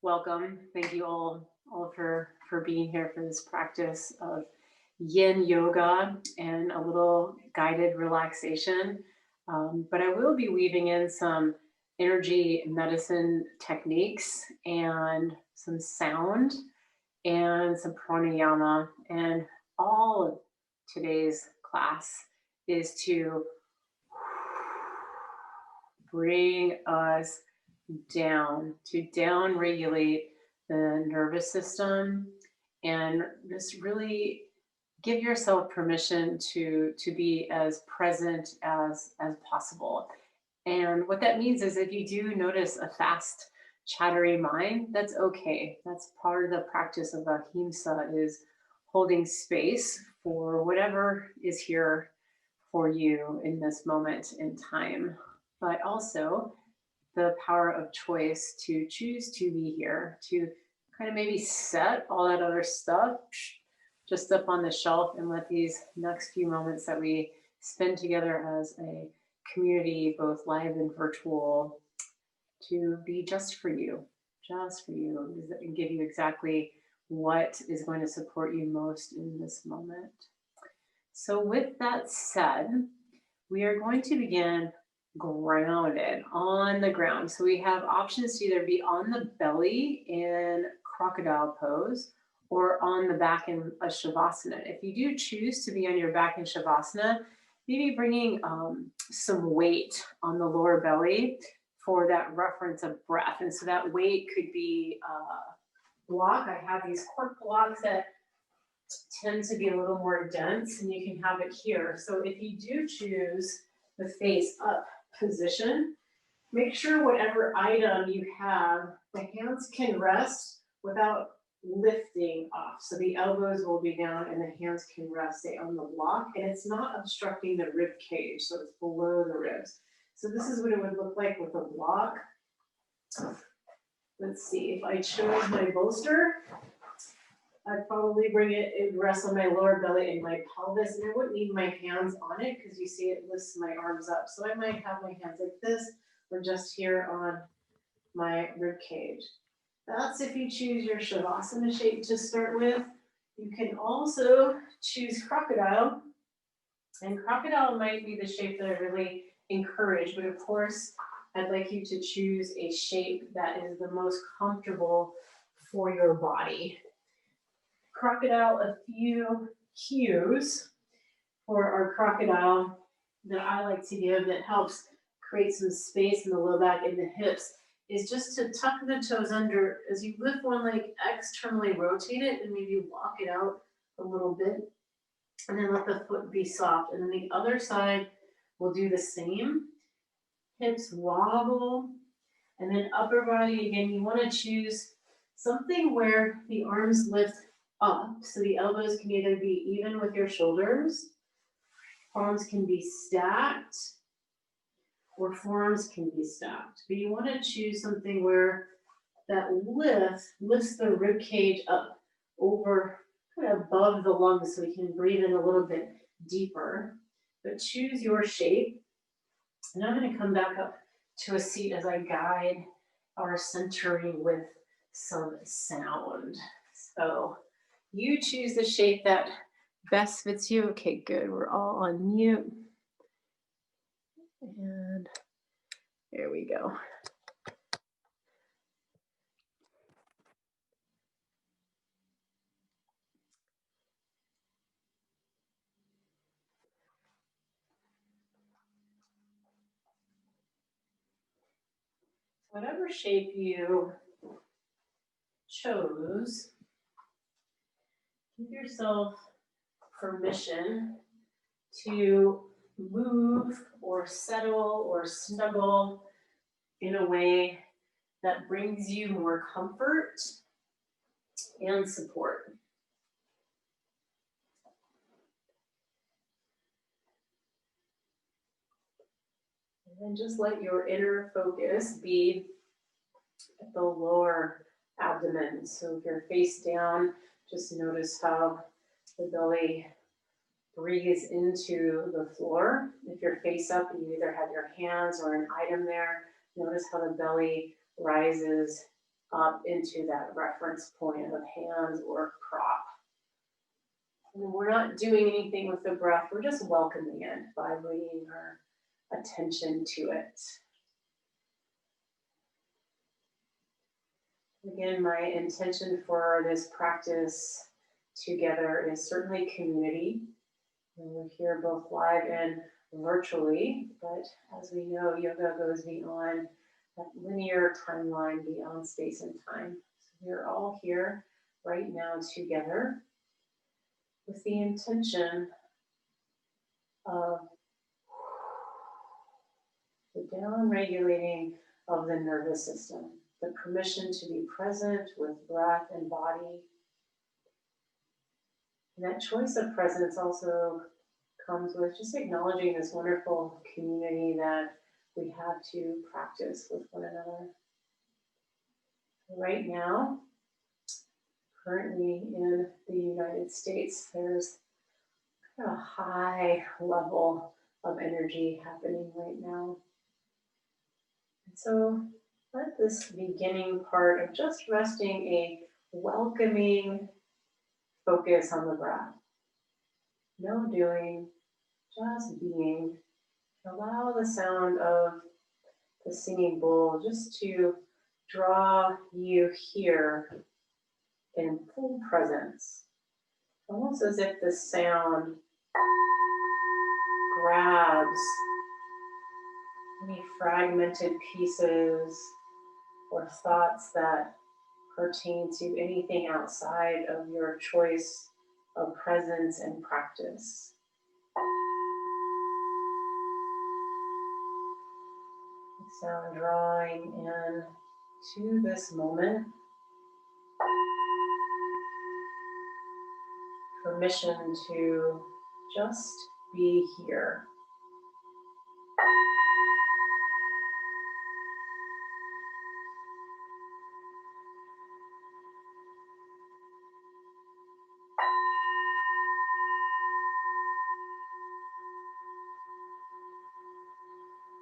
Welcome. Thank you all for being here for this practice of yin yoga and a little guided relaxation. But I will be weaving in some energy medicine techniques and some sound and some pranayama. And all of today's class is to bring us down, to down regulate the nervous system and just really give yourself permission to be as present as possible. And what that means is if you do notice a fast chattery mind, that's okay. That's part of the practice of ahimsa, is holding space for whatever is here for you in this moment in time, but also the power of choice to choose to be here, to kind of maybe set all that other stuff just up on the shelf and let these next few moments that we spend together as a community, both live and virtual, to be just for you, and give you exactly what is going to support you most in this moment. So, with that said, we are going to begin grounded on the ground. So we have options to either be on the belly in crocodile pose or on the back in a shavasana. If you do choose to be on your back in shavasana, maybe bringing some weight on the lower belly for that reference of breath. And so that weight could be block. I have these cork blocks that tend to be a little more dense, and you can have it here. So if you do choose the face up position, make sure whatever item you have, the hands can rest without lifting off. So the elbows will be down and the hands can rest, say, on the block, and it's not obstructing the rib cage, so it's below the ribs. So this is what it would look like with a block. Let's see, if I chose my bolster, I'd probably bring it, it rests on my lower belly and my pelvis, and I wouldn't need my hands on it because you see it lifts my arms up. So I might have my hands like this or just here on my rib cage. That's if you choose your shavasana shape to start with. You can also choose crocodile, and crocodile might be the shape that I really encourage, but of course, I'd like you to choose a shape that is the most comfortable for your body. Crocodile, a few cues for our crocodile that I like to give that helps create some space in the low back and the hips is just to tuck the toes under. As you lift one leg, externally rotate it and maybe walk it out a little bit, and then let the foot be soft. And then the other side will do the same. Hips wobble, and then upper body again. You want to choose something where the arms lift up, so the elbows can either be even with your shoulders, palms can be stacked, or forearms can be stacked. But you want to choose something where that lifts the rib cage up over, kind of above the lungs, so we can breathe in a little bit deeper. But choose your shape. And I'm going to come back up to a seat as I guide our centering with some sound. So you choose the shape that best fits you. Okay, good. We're all on mute. And there we go. Whatever shape you chose, give yourself permission to move or settle or snuggle in a way that brings you more comfort and support. And just let your inner focus be at the lower abdomen. So if you're face down, just notice how the belly breathes into the floor. If you're face up and you either have your hands or an item there, notice how the belly rises up into that reference point of hands or crop. And we're not doing anything with the breath, we're just welcoming it by bringing our attention to it. Again, my intention for this practice together is certainly community. And we're here both live and virtually, but as we know, yoga goes beyond that linear timeline, beyond space and time. So we're all here right now together with the intention of the down-regulating of the nervous system, the permission to be present with breath and body. And that choice of presence also comes with just acknowledging this wonderful community that we have to practice with one another. Right now, currently in the United States, there's a high level of energy happening right now. And so let this beginning part of just resting a welcoming focus on the breath. No doing, just being. Allow the sound of the singing bowl just to draw you here in full presence. Almost as if the sound grabs any fragmented pieces or thoughts that pertain to anything outside of your choice of presence and practice. The sound drawing in to this moment. Permission to just be here.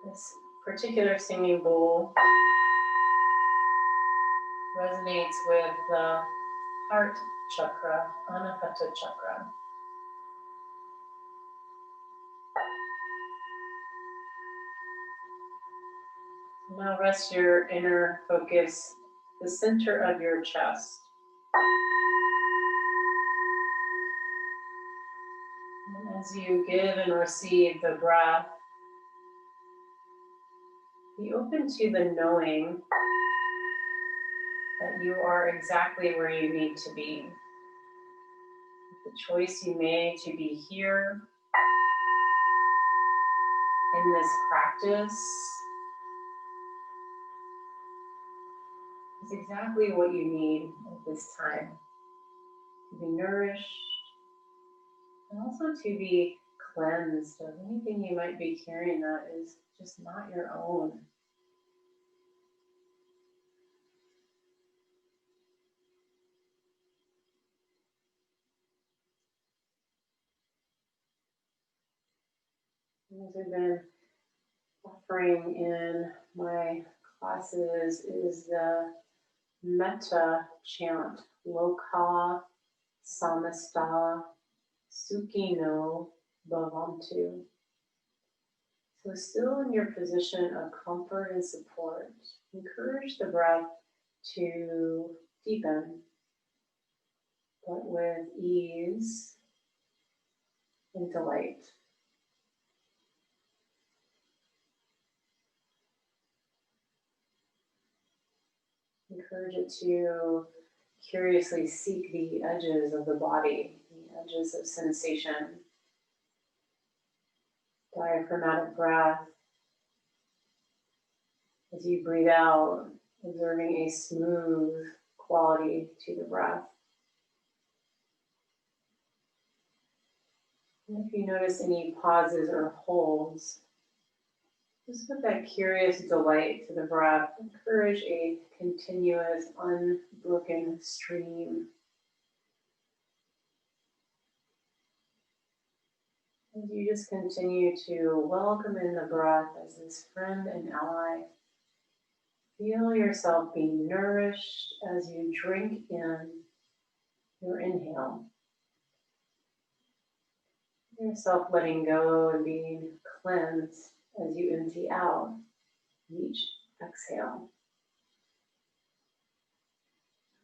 This particular singing bowl resonates with the heart chakra, Anahata chakra. Now rest your inner focus, the center of your chest. And as you give and receive the breath, be open to the knowing that you are exactly where you need to be. The choice you made to be here in this practice is exactly what you need at this time. To be nourished and also to be cleansed of anything you might be carrying that is just not your own. As we've been offering in my classes is the metta chant, Loka Samasta Sukhino Bhavantu. So still in your position of comfort and support, encourage the breath to deepen, but with ease and delight. Encourage it to curiously seek the edges of the body, the edges of sensation. Diaphragmatic breath. As you breathe out, observing a smooth quality to the breath. And if you notice any pauses or holds, just with that curious delight to the breath, encourage a continuous, unbroken stream. As you just continue to welcome in the breath as this friend and ally, Feel yourself being nourished as you drink in your inhale. Feel yourself letting go and being cleansed as you empty out each exhale.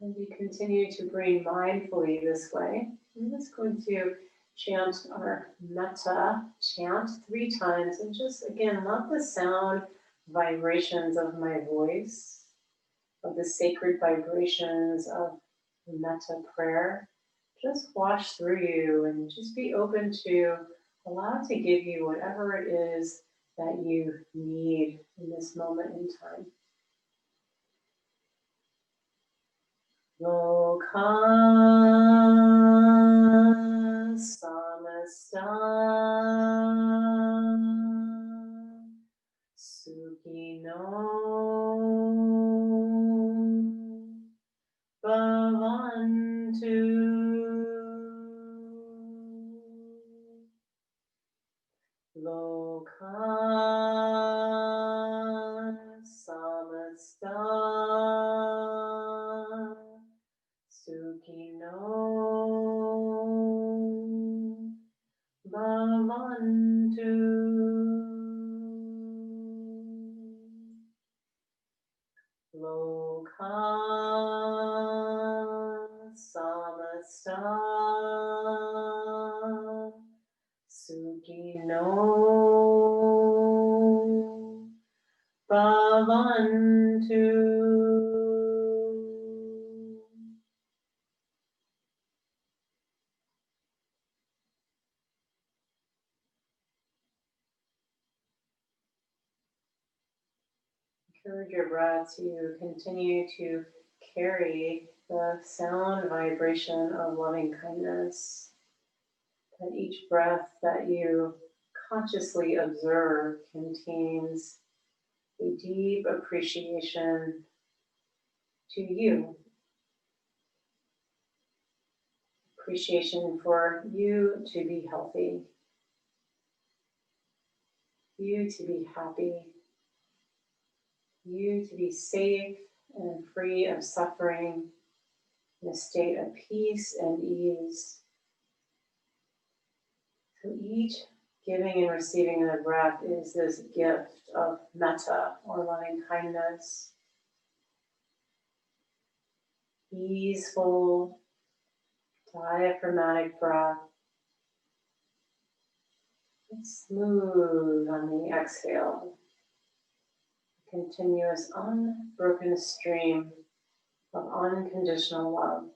As you continue to breathe mindfully this way, I'm just going to chant our metta chant 3 times and just again let the sound vibrations of my voice, of the sacred vibrations of the metta prayer, just wash through you and just be open to allow it to give you whatever it is that you need in this moment in time. Loka samasta sukhino bhavantu. Loka samasta sukhino bhavantu. Loka samasta sukhino bhavantu. Encourage your breath to continue to carry the sound vibration of loving kindness. That each breath that you consciously observe contains a deep appreciation to you. Appreciation for you to be healthy, you to be happy, you to be safe and free of suffering, in a state of peace and ease. So each giving and receiving of the breath is this gift of metta, or loving kindness, easeful, diaphragmatic breath. It's smooth on the exhale. Continuous, unbroken stream of unconditional love.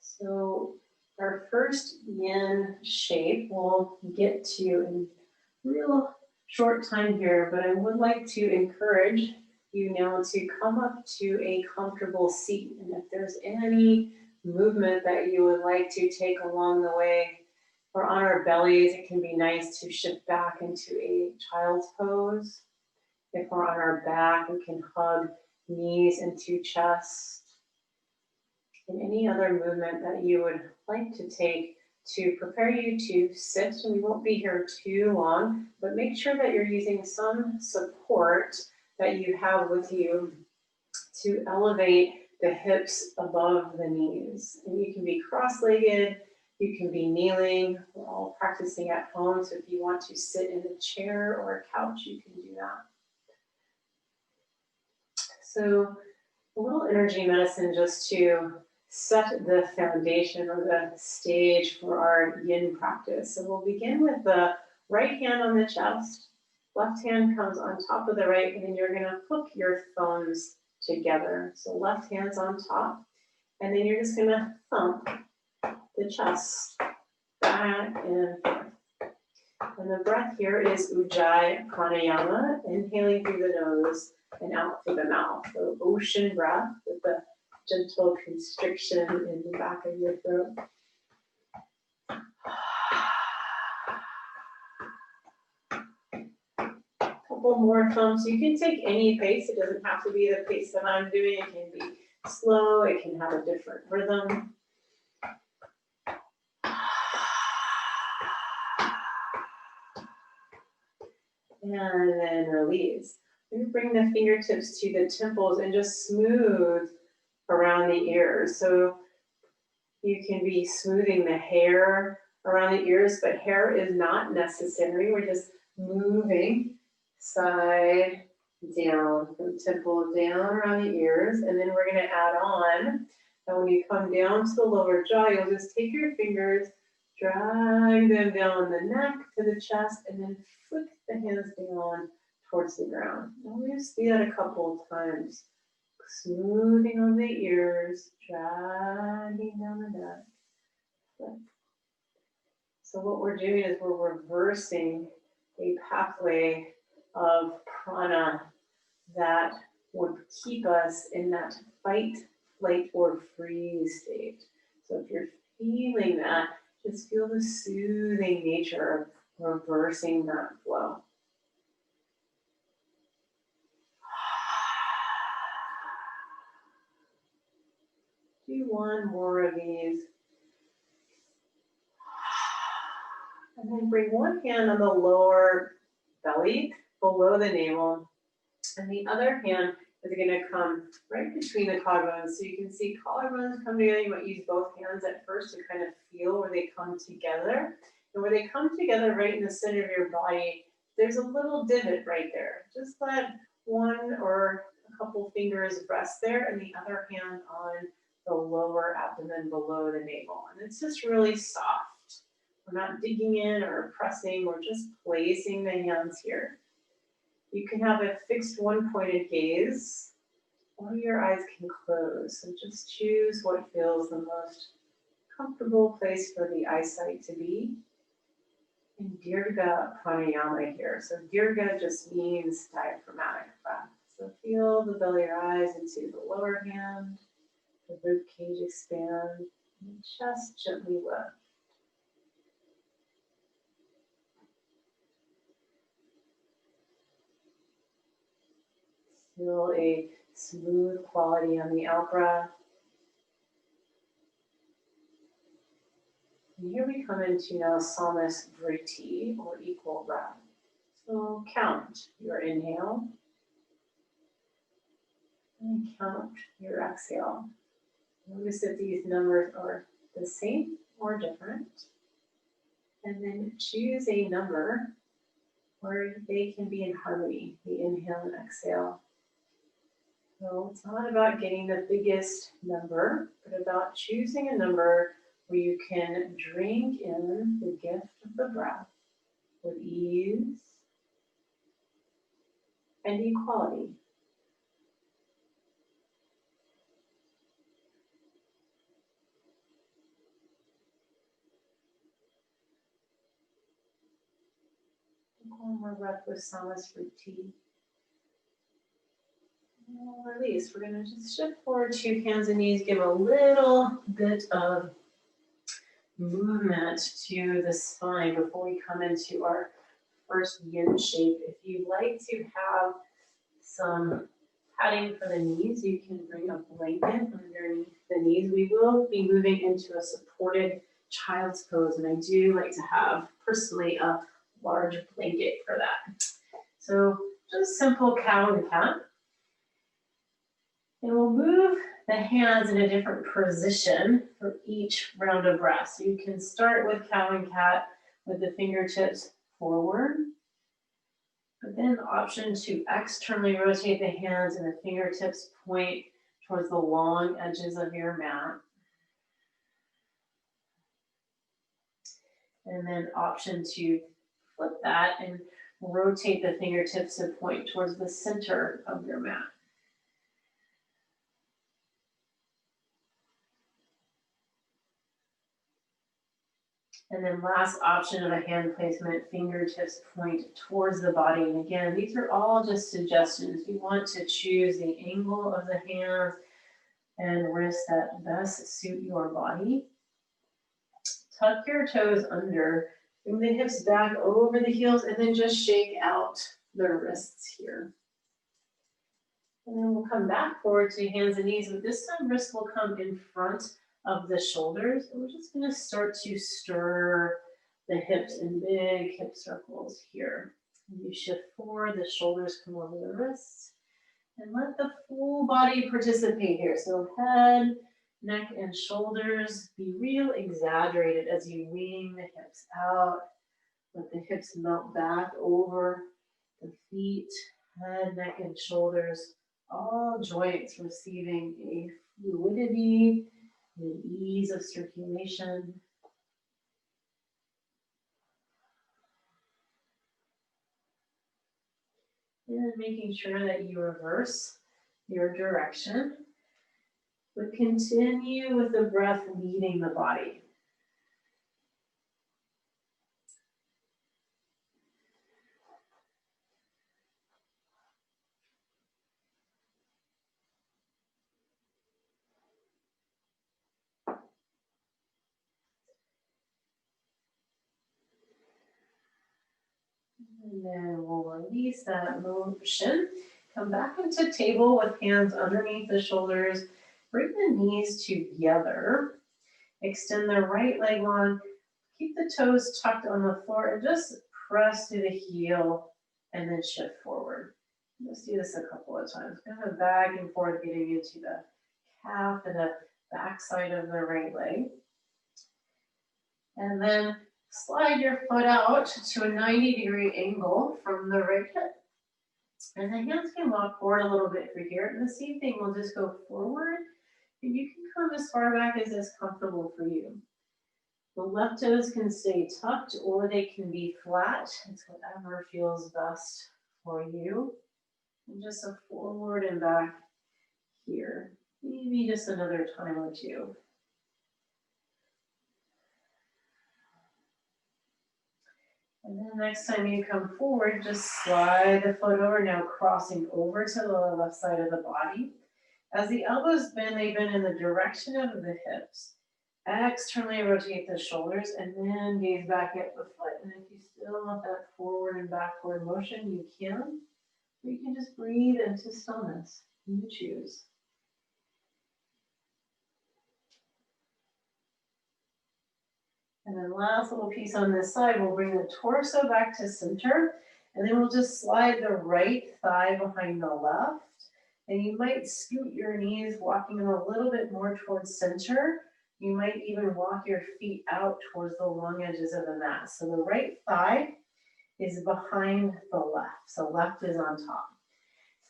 So our first yin shape we'll get to in real short time here, but I would like to encourage you now to come up to a comfortable seat. And if there's any movement that you would like to take along the way, or on our bellies, it can be nice to shift back into a child's pose. If we're on our back, we can hug knees into chest. And any other movement that you would like to take to prepare you to sit. We won't be here too long, but make sure that you're using some support that you have with you to elevate the hips above the knees. And you can be cross-legged, you can be kneeling. We're all practicing at home, so if you want to sit in a chair or a couch, you can do that. So a little energy medicine just to set the foundation or the stage for our yin practice. So we'll begin with the right hand on the chest, left hand comes on top of the right, and then you're going to hook your thumbs together. So left hand's on top, and then you're just going to thump the chest back and forth. And the breath here is Ujjayi Pranayama, inhaling through the nose and out through the mouth. So ocean breath with the gentle constriction in the back of your throat. Couple more thumps. You can take any pace. It doesn't have to be the pace that I'm doing. It can be slow. It can have a different rhythm. And then release. We bring the fingertips to the temples and just smooth around the ears. So you can be smoothing the hair around the ears, but hair is not necessary. We're just moving side down, from temple down around the ears. And then we're going to add on. And when you come down to the lower jaw, you'll just take your fingers, drag them down the neck to the chest, and then flick the hands down towards the ground. And we just do that a couple of times. Smoothing over the ears, dragging down the neck. Flick. So what we're doing is we're reversing a pathway of prana that would keep us in that fight, flight, or freeze state. So if you're feeling that, just feel the soothing nature of reversing that flow. Do one more of these. And then bring one hand on the lower belly, below the navel, and the other hand is going to come right between the collarbones. So you can see collarbones come together. You might use both hands at first to kind of feel where they come together. And where they come together right in the center of your body, there's a little divot right there. Just let one or a couple fingers rest there and the other hand on the lower abdomen below the navel. And it's just really soft. We're not digging in or pressing, we're just placing the hands here. You can have a fixed one-pointed gaze, or your eyes can close. So just choose what feels the most comfortable place for the eyesight to be. And Dirga Pranayama here. So Dirga just means diaphragmatic breath. So feel the belly rise into the lower hand, the rib cage expand, and chest gently lift. Feel a smooth quality on the out breath. And here we come into now Samasvriti, or equal breath. So count your inhale and count your exhale. Notice if these numbers are the same or different. And then choose a number where they can be in harmony, the inhale and exhale. So it's not about getting the biggest number, but about choosing a number where you can drink in the gift of the breath with ease and equality. One more breath with Samasvriti. Release. We're going to just shift forward to hands and knees, give a little bit of movement to the spine before we come into our first yin shape. If you'd like to have some padding for the knees, you can bring a blanket underneath the knees. We will be moving into a supported child's pose, and I do like to have personally a large blanket for that. So just simple cow and cat. And we'll move the hands in a different position for each round of breath. So you can start with cow and cat with the fingertips forward, but then the option to externally rotate the hands and the fingertips point towards the long edges of your mat. And then option to flip that and rotate the fingertips to point towards the center of your mat. And then last option of a hand placement, fingertips point towards the body. And again, these are all just suggestions. You want to choose the angle of the hands and wrists that best suit your body. Tuck your toes under, bring the hips back over the heels, and then just shake out the wrists here. And then we'll come back forward to hands and knees, but this time wrists will come in front of the shoulders. And we're just going to start to stir the hips in big hip circles here. You shift forward, the shoulders come over the wrists, and let the full body participate here. So head, neck, and shoulders be real exaggerated as you wing the hips out. Let the hips melt back over the feet, head, neck, and shoulders. All joints receiving a fluidity and ease of circulation. And making sure that you reverse your direction, but continue with the breath leading the body. And then we'll release that motion. Come back into table with hands underneath the shoulders. Bring the knees together. Extend the right leg long. Keep the toes tucked on the floor and just press through the heel and then shift forward. Let's do this a couple of times. Kind of back and forth, getting into the calf and the back side of the right leg. And then slide your foot out to a 90-degree angle from the right hip. And the hands can walk forward a little bit for here. And the same thing, we'll just go forward. And you can come as far back as is comfortable for you. The left toes can stay tucked or they can be flat. It's whatever feels best for you. And just a forward and back here. Maybe just another time or two. And then next time you come forward, just slide the foot over, now crossing over to the left side of the body. As the elbows bend, they bend in the direction of the hips. Externally rotate the shoulders and then gaze back at the foot. And if you still want that forward and backward motion, you can. Or you can just breathe into stillness. You choose. And then last little piece on this side, we'll bring the torso back to center. And then we'll just slide the right thigh behind the left. And you might scoot your knees, walking them a little bit more towards center. You might even walk your feet out towards the long edges of the mat. So the right thigh is behind the left. So left is on top.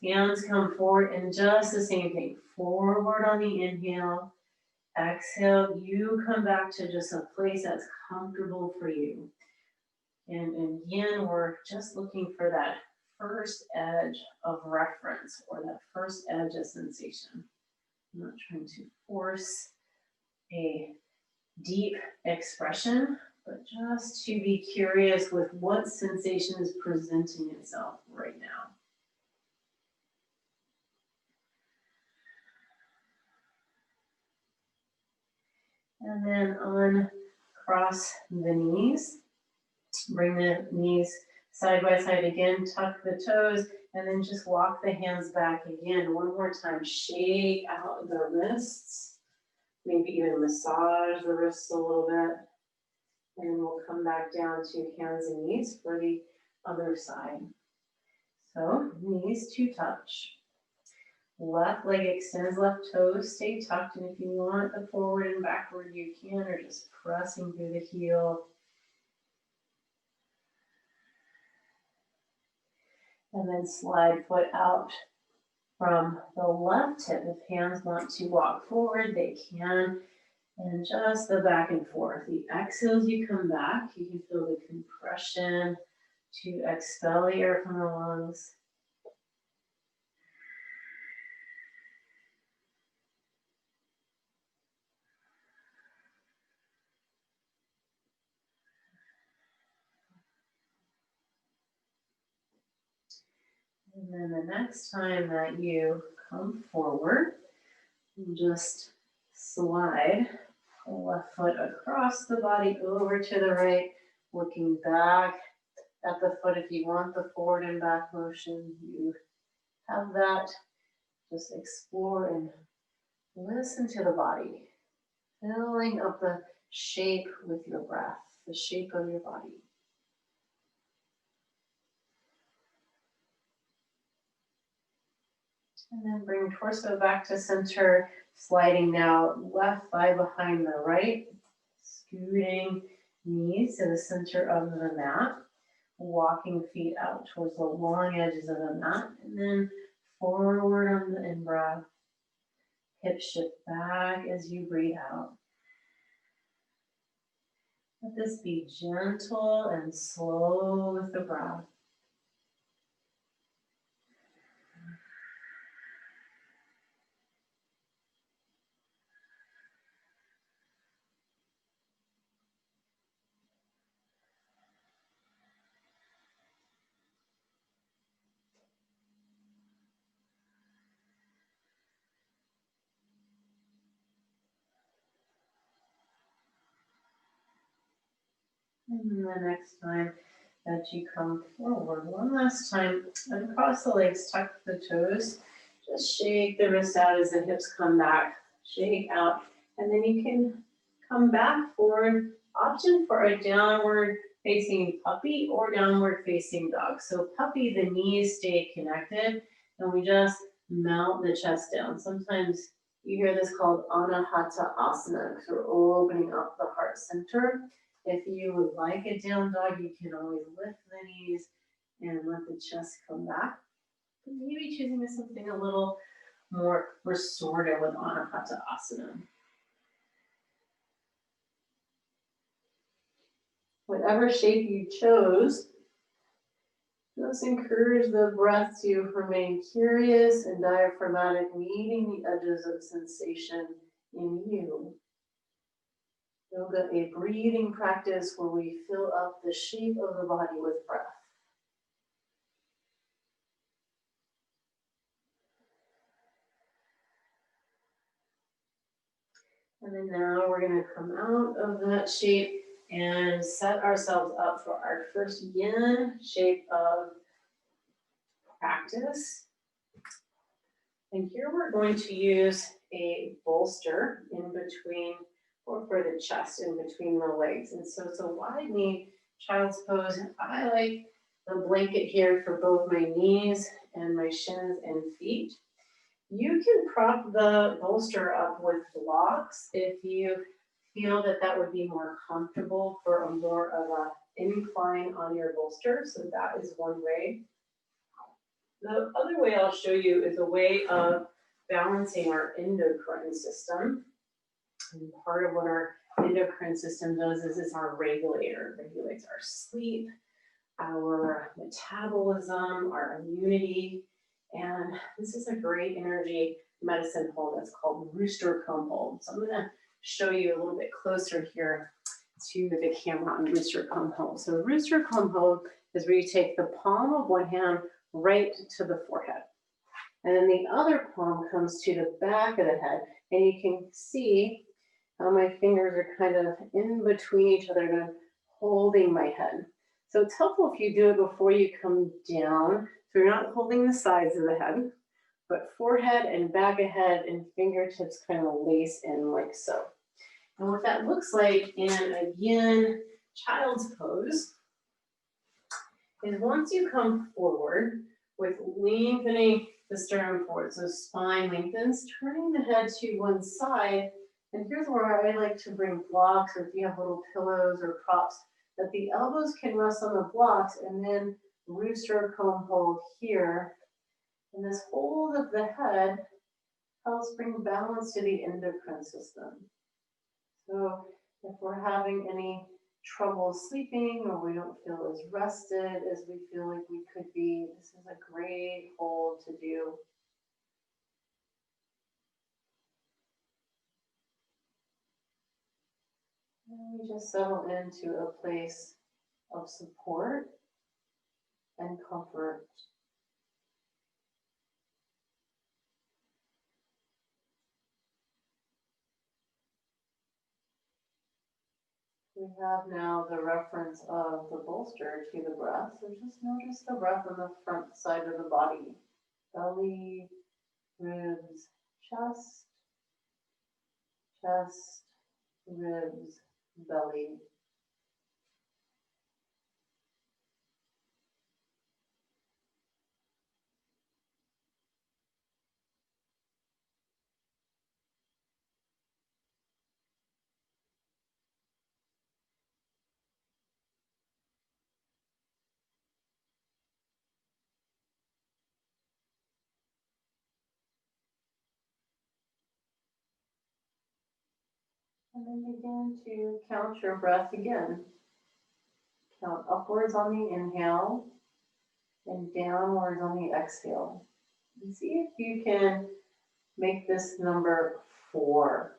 Hands come forward and just the same thing. Forward on the inhale. Exhale, you come back to just a place that's comfortable for you. And again, we're just looking for that first edge of reference or that first edge of sensation. I'm not trying to force a deep expression, but just to be curious with what sensation is presenting itself right now. And then uncross the knees. Bring the knees side by side again, tuck the toes, and then just walk the hands back again. One more time, shake out the wrists. Maybe even massage the wrists a little bit. And we'll come back down to hands and knees for the other side. So knees to touch. Left leg extends, left toes stay tucked. And if you want the forward and backward, you can, or just pressing through the heel. And then slide foot out from the left hip. If hands want to walk forward, they can. And just the back and forth. The exhales, you come back. You can feel the compression to expel the air from the lungs. And then the next time that you come forward, just slide the left foot across the body over to the right, looking back at the foot. If you want the forward and back motion, you have that. Just explore and listen to the body, filling up the shape with your breath, the shape of your body. And then bring torso back to center, sliding now left thigh behind the right, scooting knees to the center of the mat, walking feet out towards the long edges of the mat, and then forward on the in-breath. Hips shift back as you breathe out. Let this be gentle and slow with the breath. And the next time that you come forward, one last time, uncross the legs, tuck the toes, just shake the wrists out as the hips come back, shake out, and then you can come back forward. Option for a downward facing puppy or downward facing dog. So puppy, the knees stay connected, and we just mount the chest down. Sometimes you hear this called Anahata Asana, because we're opening up the heart center. If you would like a down dog, you can always lift the knees and let the chest come back. But maybe choosing something a little more restorative with Anahata Asana. Whatever shape you chose, just encourage the breath to remain curious and diaphragmatic, meeting the edges of sensation in you. Yoga, a breathing practice where we fill up the shape of the body with breath. And then now we're going to come out of that shape and set ourselves up for our first yin shape of practice. And here we're going to use a bolster in between, or for the chest, in between the legs. And so it's a wide knee child's pose. I like the blanket here for both my knees and my shins and feet. You can prop the bolster up with blocks if you feel that that would be more comfortable for a more of an incline on your bolster. So that is one way. The other way I'll show you is a way of balancing our endocrine system. And part of what our endocrine system does is it's our regulator. It regulates our sleep, our metabolism, our immunity. And this is a great energy medicine hold that's called rooster comb hold. So I'm going to show you a little bit closer here to the camera on rooster comb hold. So rooster comb hold is where you take the palm of one hand right to the forehead. And then the other palm comes to the back of the head. And you can see how my fingers are kind of in between each other and I'm holding my head. So it's helpful if you do it before you come down. So you're not holding the sides of the head, but forehead and back of head and fingertips kind of lace in like so. And what that looks like in a yin child's pose is once you come forward with lengthening the sternum forward, so spine lengthens, turning the head to one side. And here's where I like to bring blocks, or if you have little pillows or props, that the elbows can rest on the blocks, and then rooster comb hold here. And this hold of the head helps bring balance to the endocrine system. So if we're having any trouble sleeping or we don't feel as rested as we feel like we could be, this is a great hold to do. And we just settle into a place of support and comfort. We have now the reference of the bolster to the breath. So just notice the breath on the front side of the body. Belly, ribs, chest, chest, ribs, belly. And then begin to count your breath again. Count upwards on the inhale and downwards on the exhale. And see if you can make this number 4.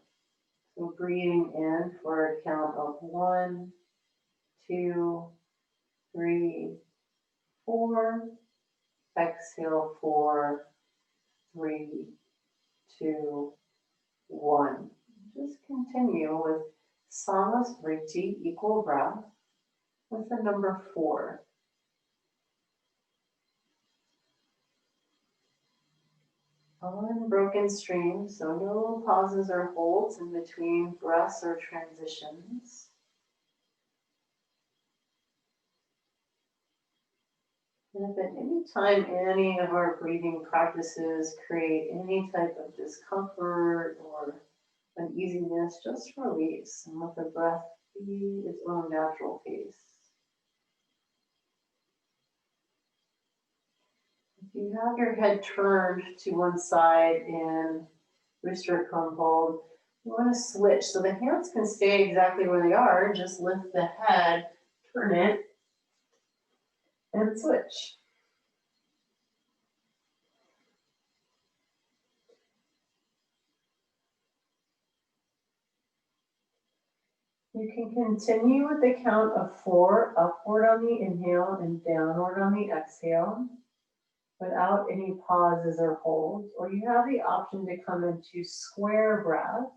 So breathing in for a count of 1, 2, 3, 4. Exhale 4, 3, 2, 1. Just continue with samasvriti, equal breath, with the number 4. Unbroken stream, so no pauses or holds in between breaths or transitions. And if at any time any of our breathing practices create any type of discomfort or uneasiness, just release and let the breath be its own natural pace. If you have your head turned to one side in rooster comb hold, you want to switch so the hands can stay exactly where they are. Just lift the head, turn it, and switch. You can continue with the count of 4, upward on the inhale and downward on the exhale, without any pauses or holds. Or you have the option to come into square breath,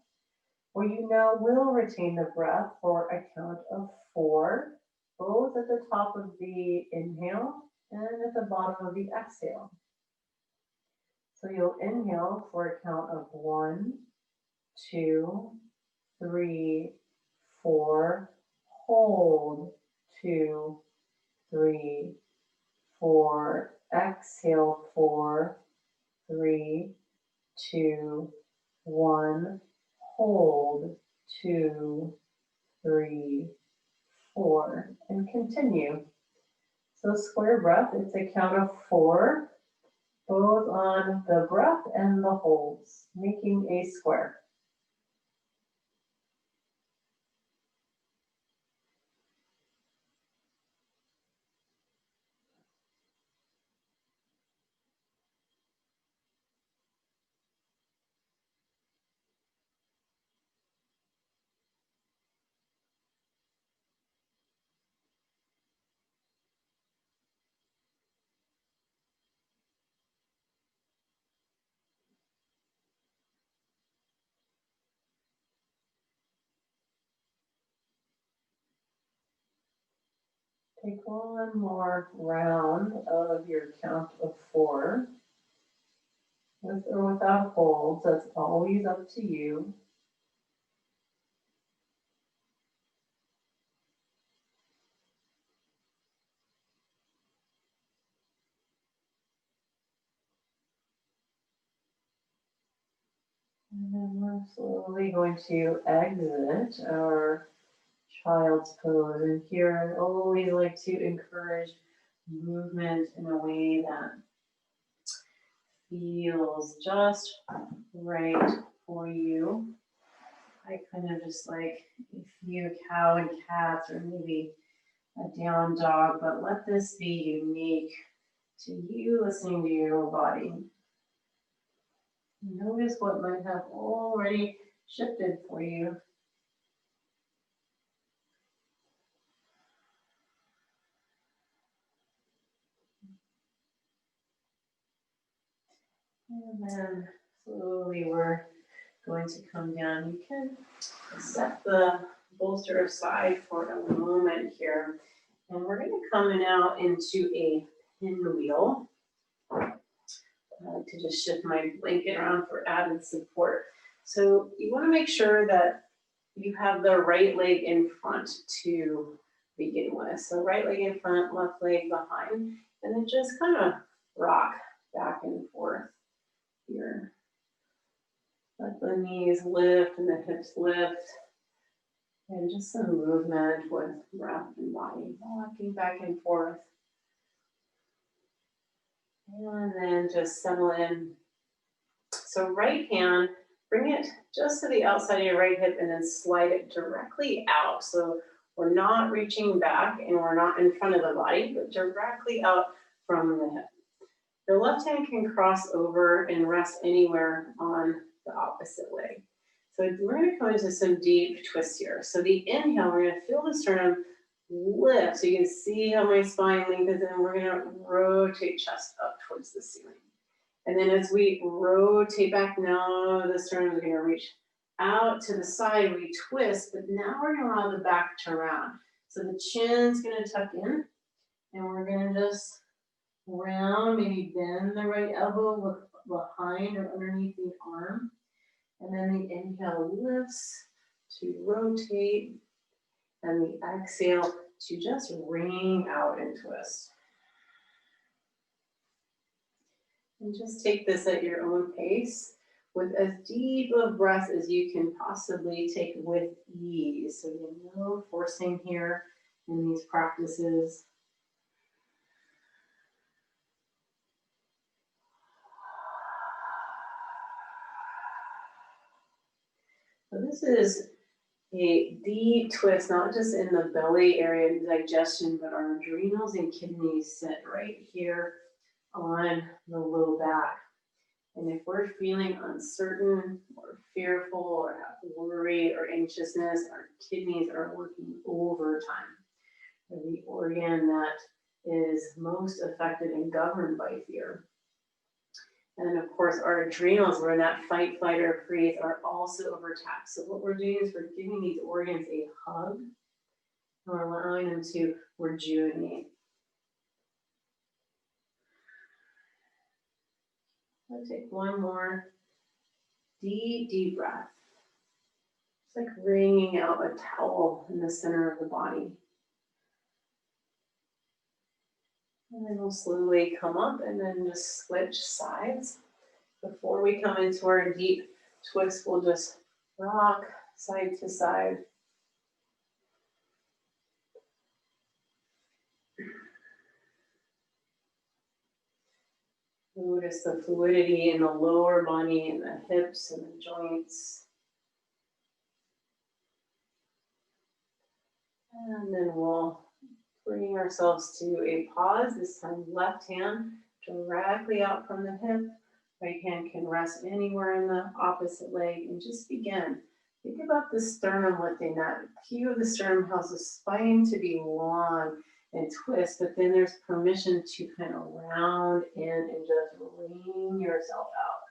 where you now will retain the breath for a count of 4, both at the top of the inhale and at the bottom of the exhale. So you'll inhale for a count of 1, 2, 3, 4, hold, 2, 3, 4, exhale, 4, 3, 2, 1, hold, 2, 3, 4, and continue. So square breath, it's a count of 4, both on the breath and the holds, making a square. Take one more round of your count of 4. With or without holds, that's always up to you. And then we're slowly going to exit our child's pose. And here I always like to encourage movement in a way that feels just right for you. I kind of just like a few cow and cats, or maybe a down dog, but let this be unique to you listening to your body. Notice what might have already shifted for you. And then slowly we're going to come down. You can set the bolster aside for a moment here. And we're going to come now into a pinwheel. I like to just shift my blanket around for added support. So you want to make sure that you have the right leg in front to begin with. So right leg in front, left leg behind, and then just kind of rock back and forth here. Let the knees lift and the hips lift. And just some movement with breath and body, rocking back and forth. And then just settle in. So right hand Bring it just to the outside of your right hip and then slide it directly out. So we're not reaching back and we're not in front of the body, but directly out from the hip. The left hand can cross over and rest anywhere on the opposite leg. So we're going to come into some deep twists here. So the inhale, we're going to feel the sternum lift. So you can see how my spine lengthens, and we're going to rotate chest up towards the ceiling. And then as we rotate back, now the sternum is going to reach out to the side. We twist, but now we're going to allow the back to round. So the chin's going to tuck in, and we're going to just round, maybe bend the right elbow behind or underneath the arm. And then the inhale lifts to rotate, and the exhale to just wring out and twist. And just take this at your own pace with as deep of breath as you can possibly take with ease. So no forcing here in these practices. So this is a deep twist, not just in the belly area and digestion, but our adrenals and kidneys sit right here on the low back. And if we're feeling uncertain or fearful or have worry or anxiousness, our kidneys are working overtime. They're the organ that is most affected and governed by fear. And of course, our adrenals, where that fight, flight, or freeze, are also overtaxed. So what we're doing is we're giving these organs a hug, and we're allowing them to rejuvenate. Let's take one more deep, deep breath. It's like wringing out a towel in the center of the body. And then we'll slowly come up and then just switch sides. Before we come into our deep twist, we'll just rock side to side. Notice the fluidity in the lower body and the hips and the joints. And then we'll bring ourselves to a pause. This time, left hand directly out from the hip. Right hand can rest anywhere in the opposite leg, and just begin. Think about the sternum lifting. That cue of the sternum helps the spine to be long and twist, but then there's permission to kind of round in and just wring yourself out.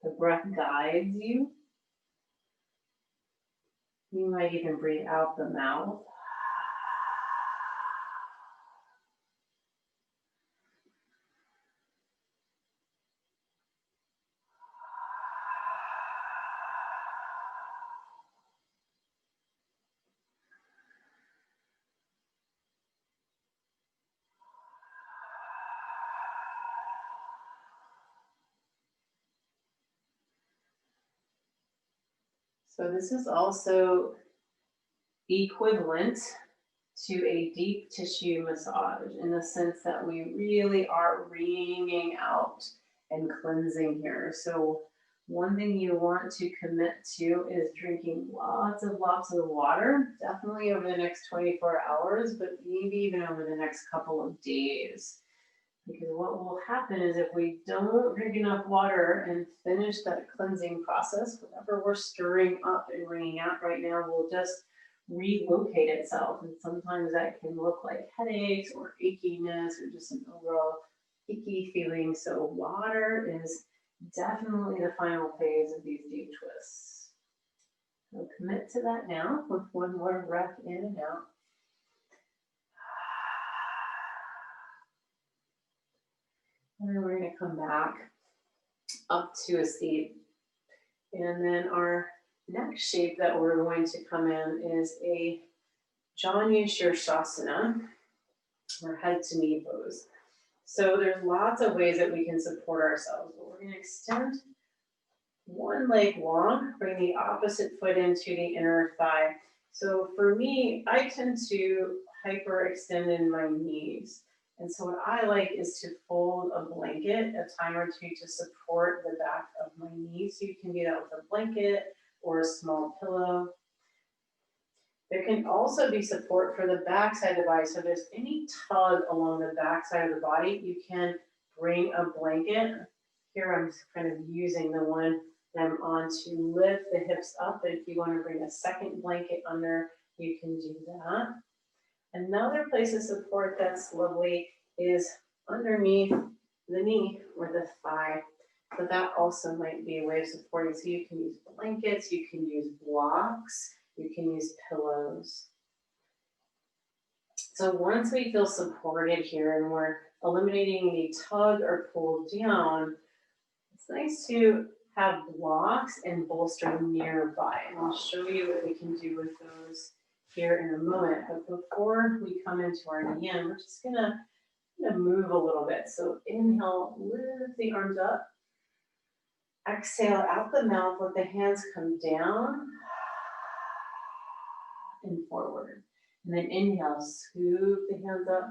The breath guides you. You might even breathe out the mouth. So this is also equivalent to a deep tissue massage in the sense that we really are wringing out and cleansing here. So one thing you want to commit to is drinking lots of water, definitely over the next 24 hours, but maybe even over the next couple of days. Because what will happen is if we don't drink enough water and finish that cleansing process, whatever we're stirring up and wringing out right now will just relocate itself. And sometimes that can look like headaches or achiness or just an overall icky feeling. So water is definitely the final phase of these deep twists. So commit to that now with one more breath in and out. And then we're going to come back up to a seat. And then our next shape that we're going to come in is a Janu Shirshasana, or head to knee pose. So there's lots of ways that we can support ourselves. But we're going to extend one leg long, bring the opposite foot into the inner thigh. So for me, I tend to hyperextend in my knees. And so what I like is to fold a blanket a time or two to support the back of my knee. So you can do that with a blanket or a small pillow. There can also be support for the back side of the body. So if there's any tug along the back side of the body, you can bring a blanket. Here I'm just kind of using the one that I'm on to lift the hips up. But if you want to bring a second blanket under, you can do that. Another place of support that's lovely is underneath the knee or the thigh. So that also might be a way of supporting. So you can use blankets, you can use blocks, you can use pillows. So once we feel supported here and we're eliminating any tug or pull down, it's nice to have blocks and bolster nearby. And I'll show you what we can do with those here in a moment. But before we come into our yin, we're just gonna move a little bit. So inhale, lift the arms up. Exhale out the mouth, let the hands come down and forward. And then inhale, scoop the hands up.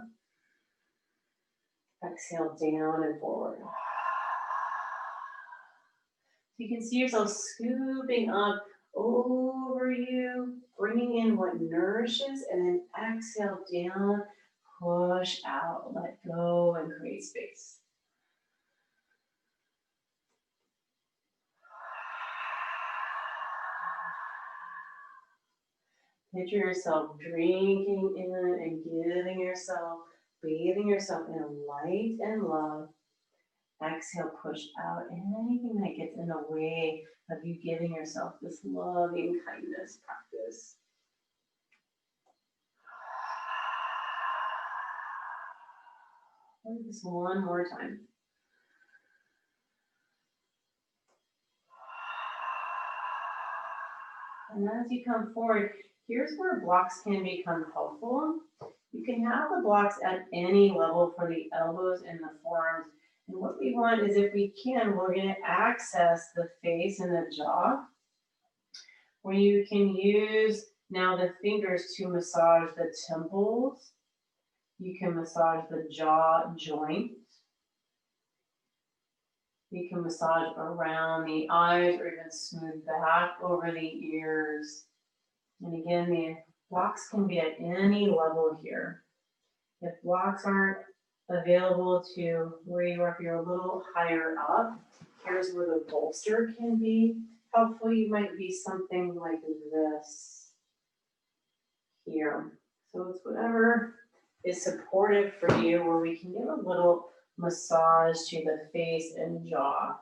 Exhale down and forward. You can see yourself scooping up over you, bringing in what nourishes, and then exhale down, push out, let go, and create space. Picture yourself drinking in and giving yourself, bathing yourself in light and love. Exhale, push out anything that gets in the way of you giving yourself this loving kindness practice. Do this one more time. And as you come forward, here's where blocks can become helpful. You can have the blocks at any level for the elbows and the forearms. And what we want is, if we can, we're going to access the face and the jaw, where you can use now the fingers to massage the temples. You can massage the jaw joint. You can massage around the eyes or even smooth back over the ears. And again, the blocks can be at any level here. If blocks aren't available to where you are, if you're a little higher up, here's where the bolster can be helpful. You might be something like this here. So it's whatever is supportive for you, where we can give a little massage to the face and jaw.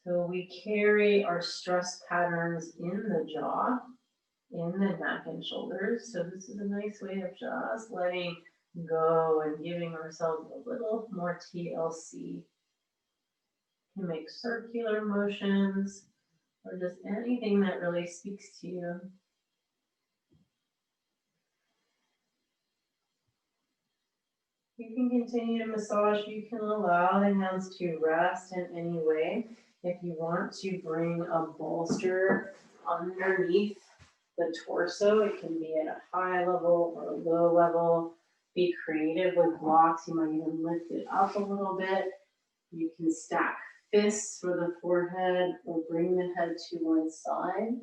So we carry our stress patterns in the jaw, in the neck and shoulders. So this is a nice way of just letting go and giving ourselves a little more TLC. You can make circular motions or just anything that really speaks to you. You can continue to massage. You can allow the hands to rest in any way. If you want to bring a bolster underneath the torso, it can be at a high level or a low level. Be creative with blocks. You might even lift it up a little bit. You can stack fists for the forehead or bring the head to one side.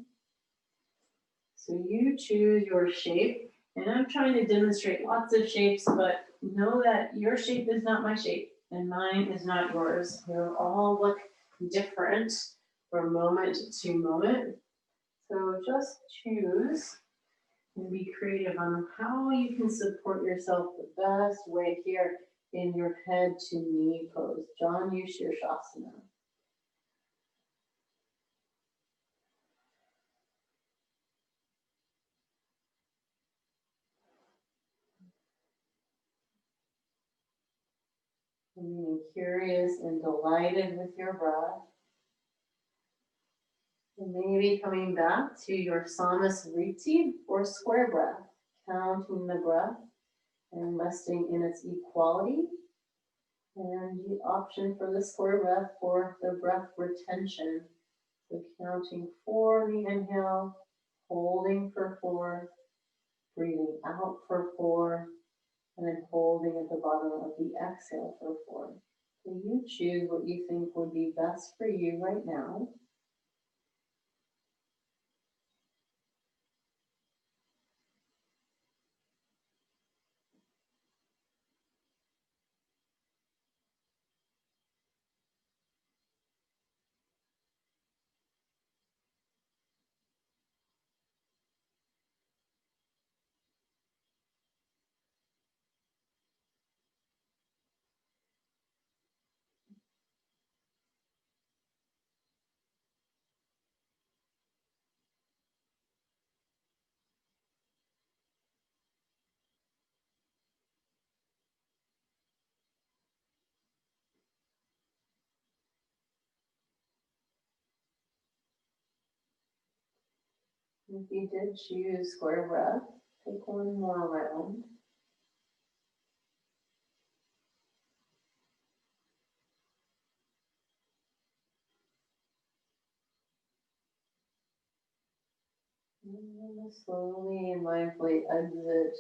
So you choose your shape. And I'm trying to demonstrate lots of shapes, but know that your shape is not my shape and mine is not yours. They all look different from moment to moment. So just choose and be creative on how you can support yourself the best way here in your head to knee pose. Janu Shirshasana. Being curious and delighted with your breath. And maybe coming back to your Samasriti or square breath, counting the breath and resting in its equality. And the option for the square breath for the breath retention. So counting 4 the inhale, holding for 4, breathing out for 4, And then holding at the bottom of the exhale for 4. So you choose what you think would be best for you right now. If you did choose square breath, take one more round. And slowly and mindfully exit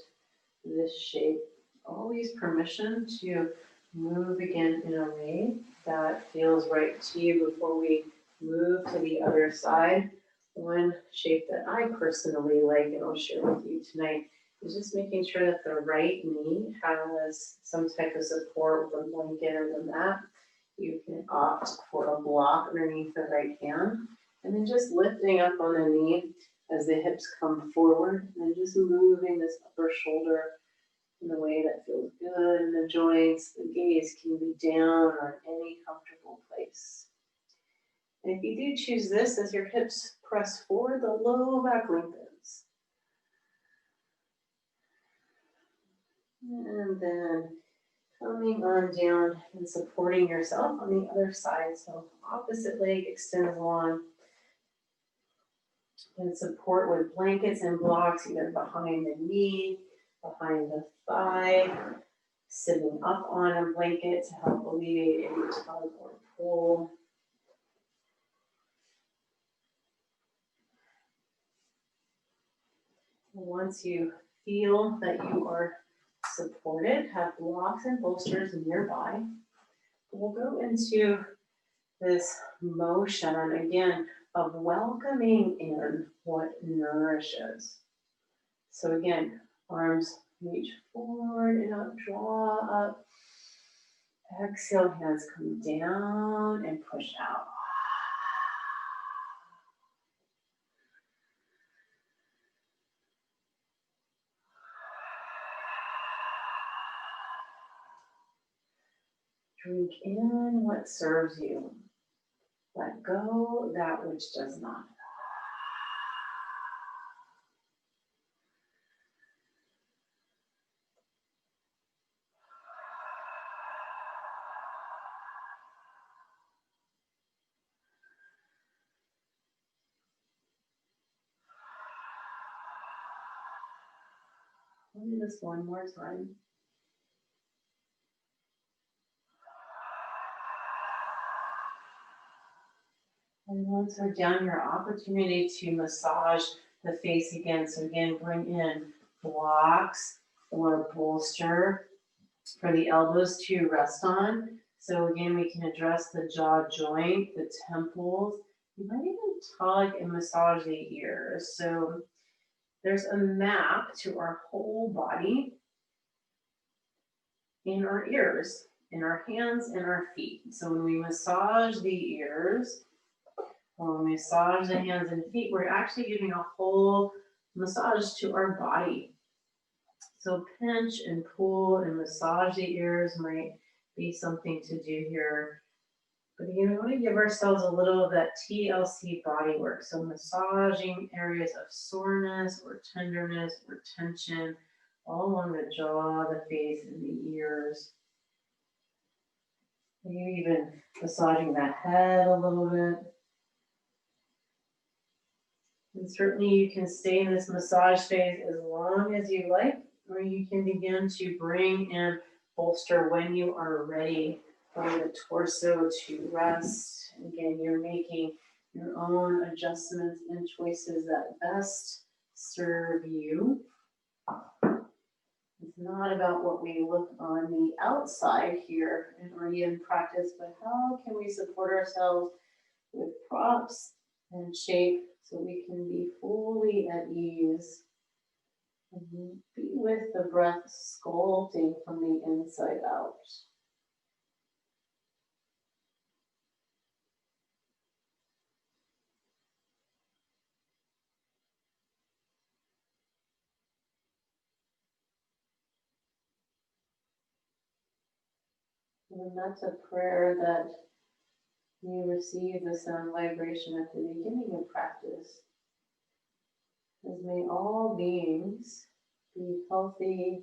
this shape. Always permission to move again in a way that feels right to you before we move to the other side. One shape that I personally like and I'll share with you tonight is just making sure that the right knee has some type of support with a blanket or the mat. You can opt for a block underneath the right hand and then just lifting up on the knee as the hips come forward and just moving this upper shoulder in a way that feels good in the joints. The gaze can be down or in any comfortable place. And if you do choose this, as your hips press forward, the low back lengthens. And then coming on down and supporting yourself on the other side. So opposite leg extends long. And support with blankets and blocks either behind the knee, behind the thigh, sitting up on a blanket to help alleviate any tug or pull. Once you feel that you are supported, have blocks and bolsters nearby, we'll go into this motion again of welcoming in what nourishes. So again, arms reach forward and up, draw up. Exhale, hands come down and push out. Drink in what serves you. Let go that which does not. I'll do this one more time. And once we're done, your opportunity to massage the face again. So again, bring in blocks or bolster for the elbows to rest on. So again, we can address the jaw joint, the temples. You might even tug and massage the ears. So there's a map to our whole body in our ears, in our hands and our feet. So when we massage the ears, or when we massage the hands and feet, we're actually giving a whole massage to our body. So pinch and pull and massage the ears might be something to do here. But again, we want to give ourselves a little of that TLC body work. So massaging areas of soreness or tenderness or tension all along the jaw, the face, and the ears. Maybe even massaging the head a little bit. And certainly you can stay in this massage phase as long as you like, or you can begin to bring in bolster when you are ready for the torso to rest. Again, you're making your own adjustments and choices that best serve you. It's not about what we look on the outside here or in practice, but how can we support ourselves with props and shape so we can be fully at ease and be with the breath sculpting from the inside out. And that's a prayer that you receive the sound vibration at the beginning of practice. As may all beings be healthy,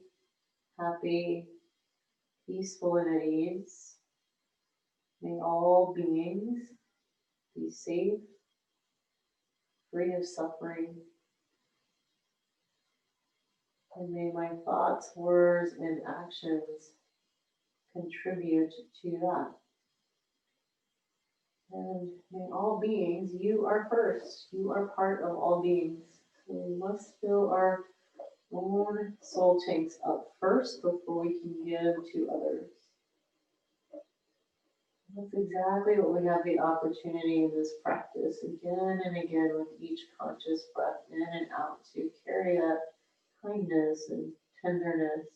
happy, peaceful, and at ease. May all beings be safe, free of suffering. And may my thoughts, words, and actions contribute to that. And may all beings, you are first. You are part of all beings. So we must fill our own soul tanks up first before we can give to others. That's exactly what we have the opportunity in this practice again and again with each conscious breath in and out to carry that kindness and tenderness,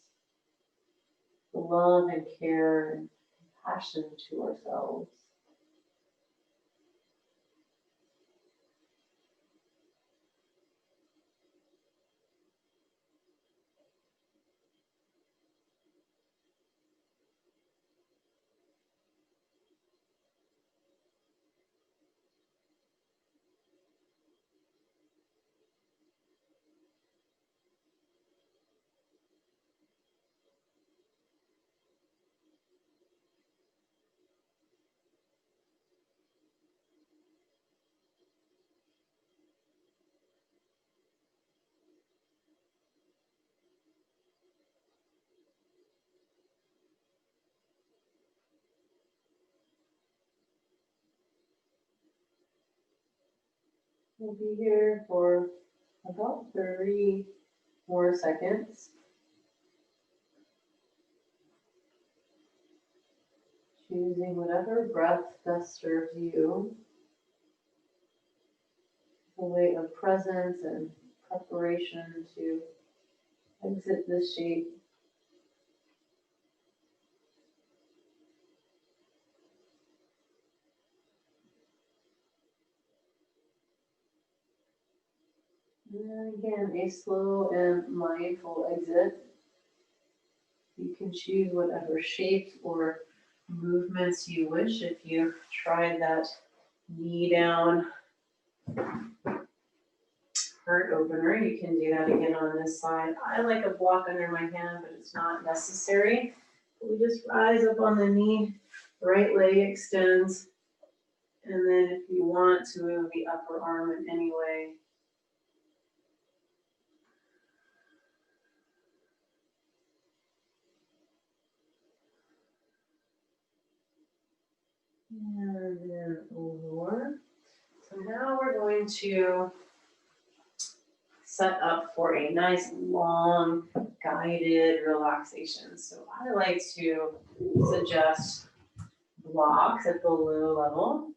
the love and care and compassion to ourselves. We'll be here for about 30 more seconds. Choosing whatever breath best serves you. A way of presence and preparation to exit this shape. And again, a slow and mindful exit. You can choose whatever shapes or movements you wish. If you tried that knee down heart opener, you can do that again on this side. I like a block under my hand, but it's not necessary. We just rise up on the knee, right leg extends, and then if you want to move the upper arm in any way. And then over. So now we're going to set up for a nice long guided relaxation. So I like to suggest blocks at the low level.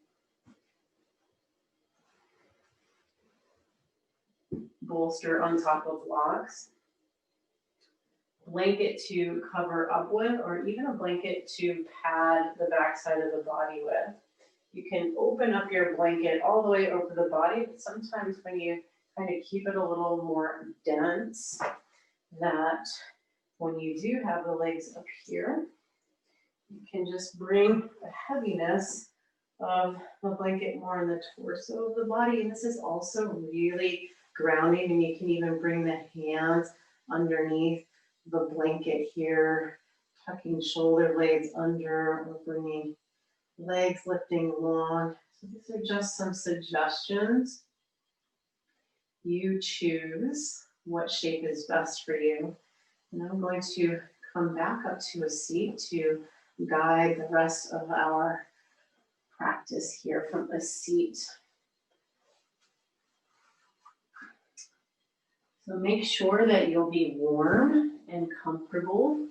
Bolster on top of blocks. Blanket to cover up with, or even a blanket to pad the backside of the body with. You can open up your blanket all the way over the body, but sometimes when you kind of keep it a little more dense, that when you do have the legs up here, you can just bring the heaviness of the blanket more in the torso of the body. And this is also really grounding, and you can even bring the hands underneath the blanket here, tucking shoulder blades under or bringing legs lifting long. So these are just some suggestions. You choose what shape is best for you. And I'm going to come back up to a seat to guide the rest of our practice here from a seat. So make sure that you'll be warm and comfortable.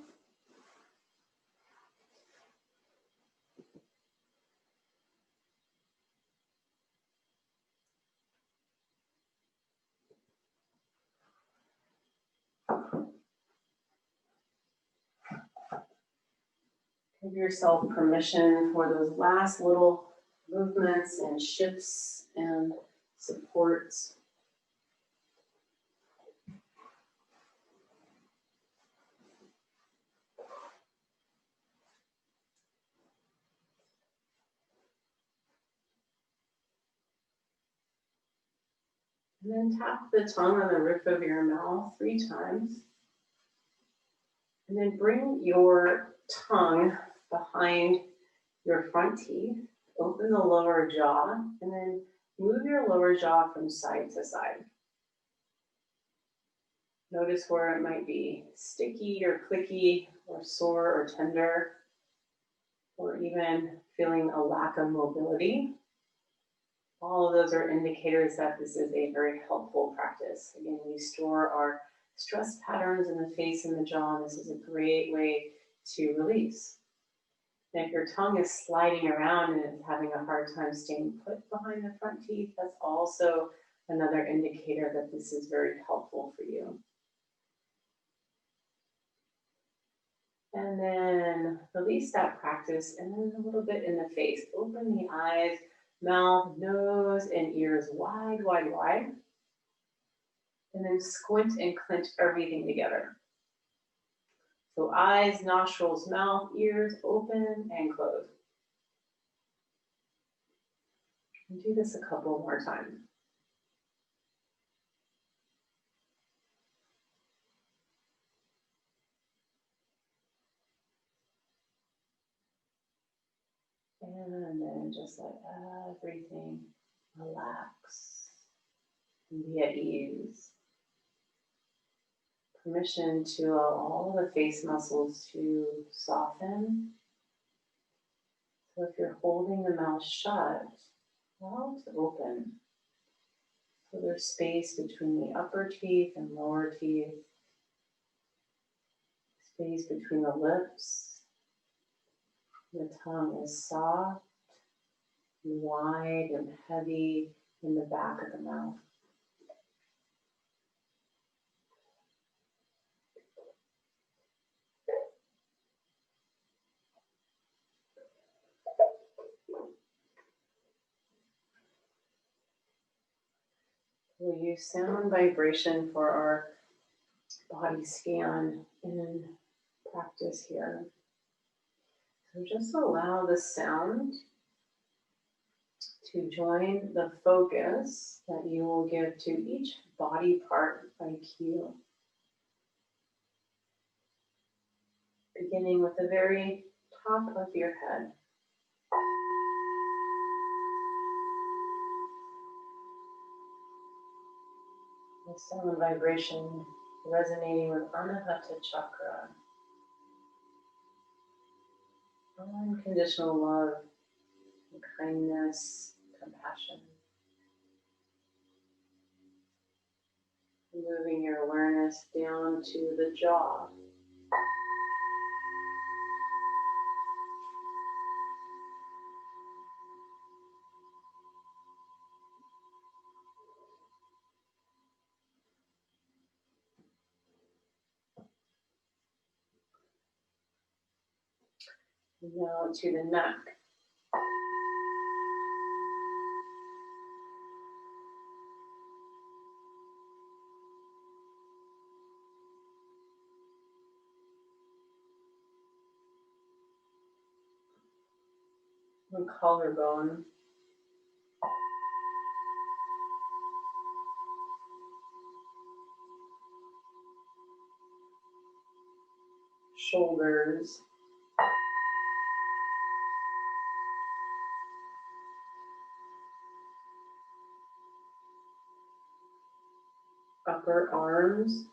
Give yourself permission for those last little movements and shifts and supports. And then tap the tongue on the roof of your mouth 3 times. And then bring your tongue behind your front teeth. Open the lower jaw and then move your lower jaw from side to side. Notice where it might be sticky or clicky or sore or tender, or even feeling a lack of mobility. All of those are indicators that this is a very helpful practice. Again, we store our stress patterns in the face and the jaw, and this is a great way to release. And if your tongue is sliding around and is having a hard time staying put behind the front teeth, that's also another indicator that this is very helpful for you. And then release that practice, and then a little bit in the face. Open the eyes, mouth, nose, and ears wide, wide, wide. And then squint and clench everything together. So eyes, nostrils, mouth, ears, open and close. And do this a couple more times. And then just let everything relax and be at ease. Permission to allow all the face muscles to soften. So if you're holding the mouth shut, allow it to open. So there's space between the upper teeth and lower teeth. Space between the lips. The tongue is soft, wide, and heavy in the back of the mouth. We'll use sound vibration for our body scan in practice here. So just allow the sound to join the focus that you will give to each body part by cue. Beginning with the very top of your head. The sound vibration resonating with Anahata chakra. Unconditional love, and kindness, compassion. Moving your awareness down to the jaw. Now to the neck. The collarbone. Shoulders. Upper arms.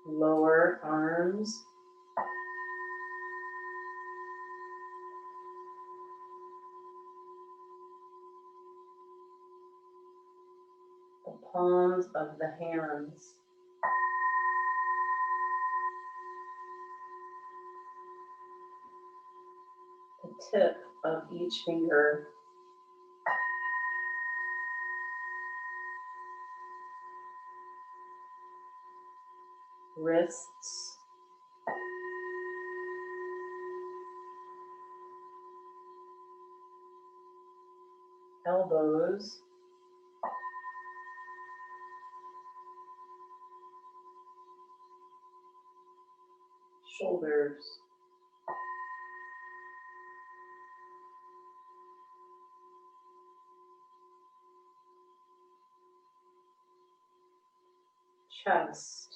Lower arms. the palms of the hands, the tip of each finger, wrists, elbows, shoulders, chest,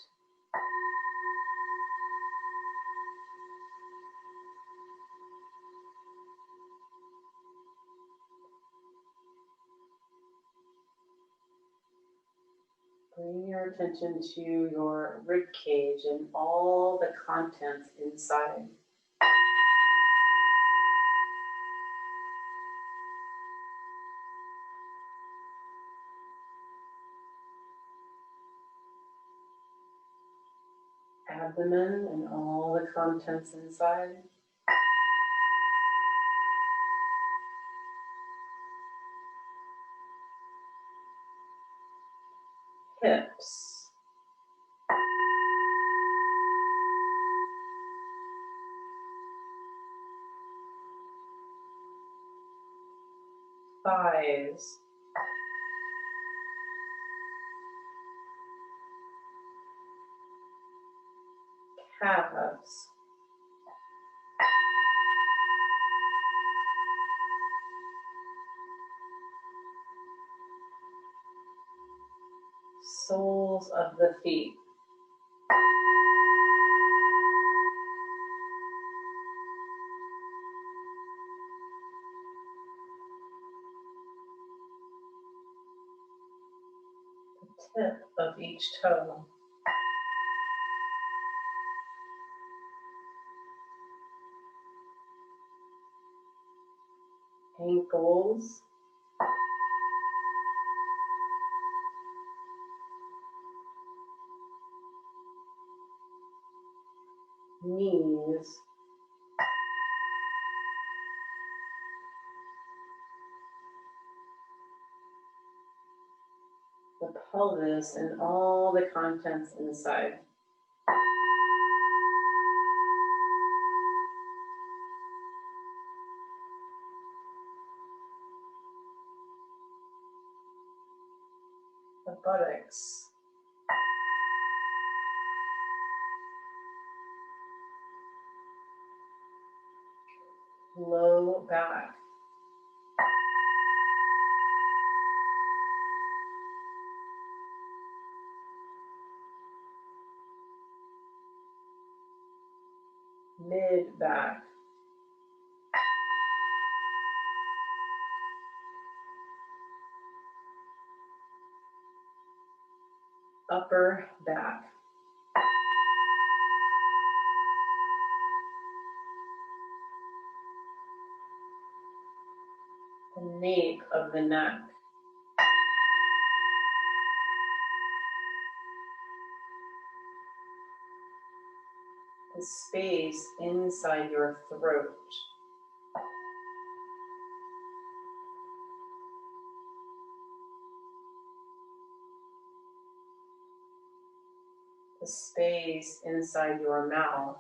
bring your attention to your rib cage and all the contents inside. Abdomen and all the contents inside. Hips. Thighs. Calves. Soles of the feet. The tip of each toe. Ankles. Knees. The pelvis and all the contents inside. The buttocks. Low back. Mid back. Upper back. The nape of the neck. The space inside your throat. The space inside your mouth.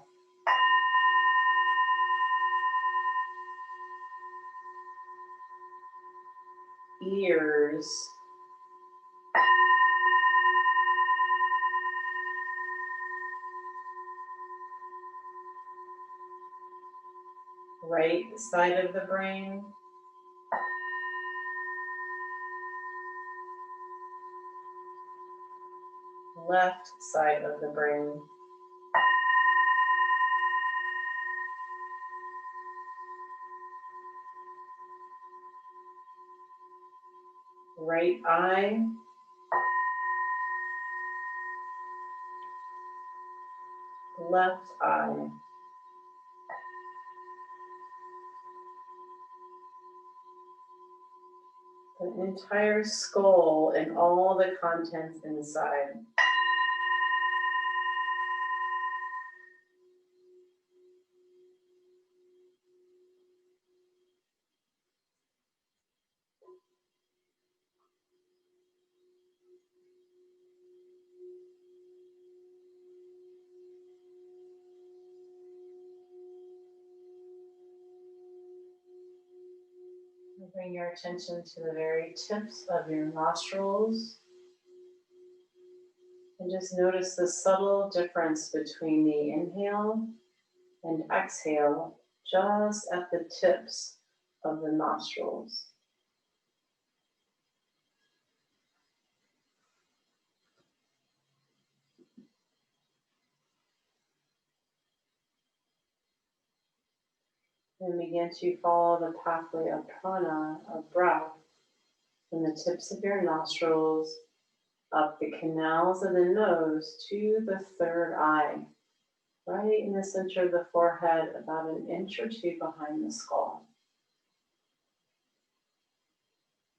Ears. Right side of the brain. Left side of the brain. Right eye. Left eye. the entire skull and all the contents inside. Bring your attention to the very tips of your nostrils. And just notice the subtle difference between the inhale and exhale just at the tips of the nostrils. And begin to follow the pathway of prana, of breath, from the tips of your nostrils, up the canals of the nose to the third eye, right in the center of the forehead, about an inch or two behind the skull.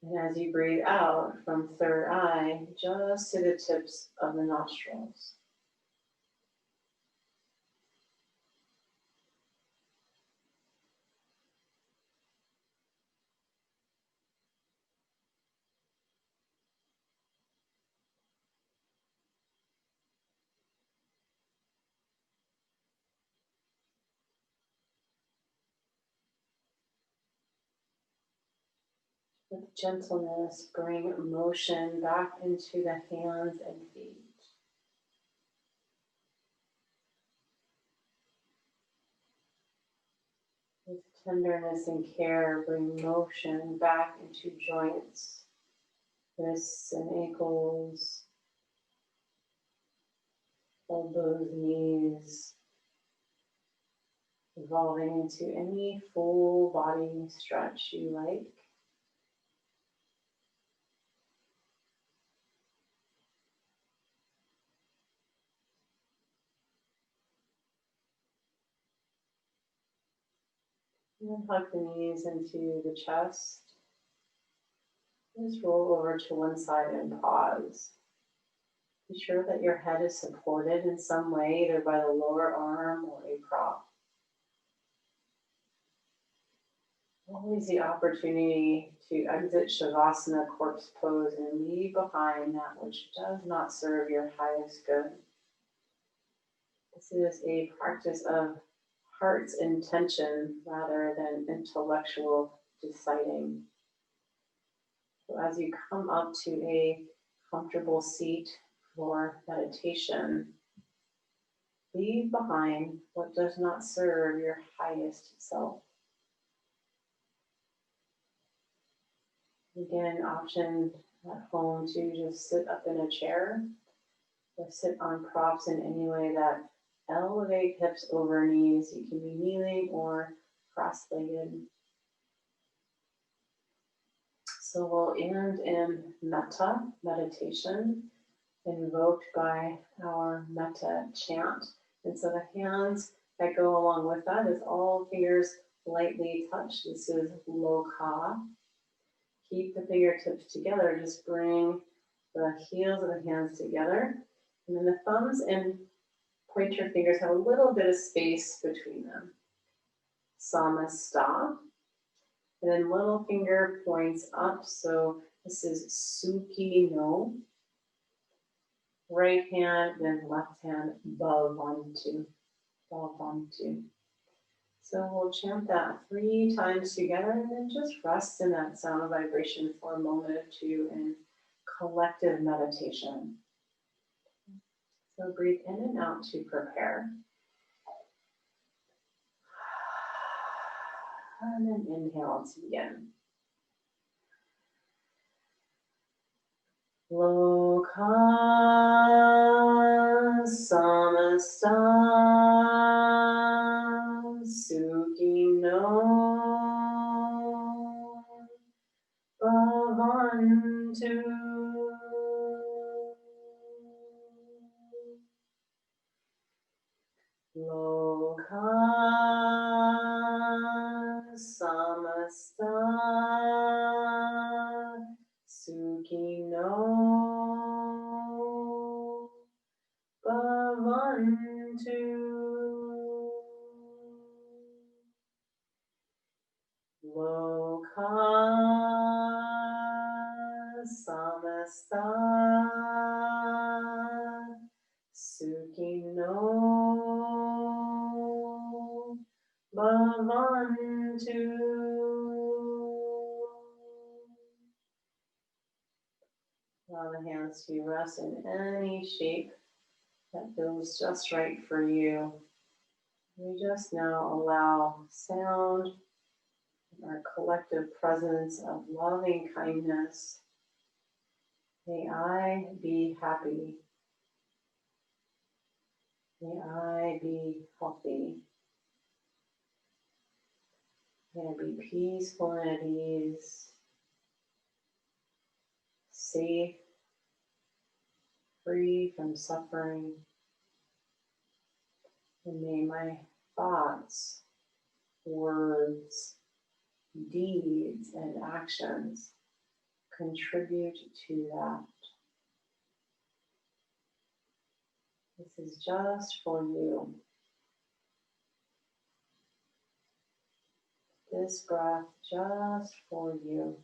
And as you breathe out from third eye, just to the tips of the nostrils. With gentleness, bring motion back into the hands and feet. With tenderness and care, bring motion back into joints, wrists and ankles, elbows, knees, evolving into any full body stretch you like. And then hug the knees into the chest. Just roll over to one side and pause. Be sure that your head is supported in some way, either by the lower arm or a prop. Always the opportunity to exit Shavasana, corpse pose, and leave behind that which does not serve your highest good. This is a practice of heart's intention rather than intellectual deciding. So as you come up to a comfortable seat for meditation, leave behind what does not serve your highest self. Again, option at home to just sit up in a chair or sit on props in any way that elevate hips over knees. You can be kneeling or cross-legged. So we'll end in metta, meditation, invoked by our metta chant. And so the hands that go along with that is all fingers lightly touch. This is loka. Keep the fingertips together. Just bring the heels of the hands together. And then the thumbs and pointer fingers have a little bit of space between them. Samasta. And then little finger points up. So this is Suki no. Right hand, then left hand, Bhavantu. Bhavantu. So we'll chant that 3 times together and then just rest in that sound of vibration for a moment or two in collective meditation. So breathe in and out to prepare. And then inhale to begin. Loka samasta sukhino bhavantu. Loka samasta samasta Sukhino Bhavantu. Allow the hands to rest in any shape that feels just right for you. We just now allow sound, our collective presence of loving kindness. May I be happy. May I be healthy. May I be peaceful and at ease, safe, free from suffering. And may my thoughts, words, deeds, and actions contribute to that. This is just for you. This breath just for you.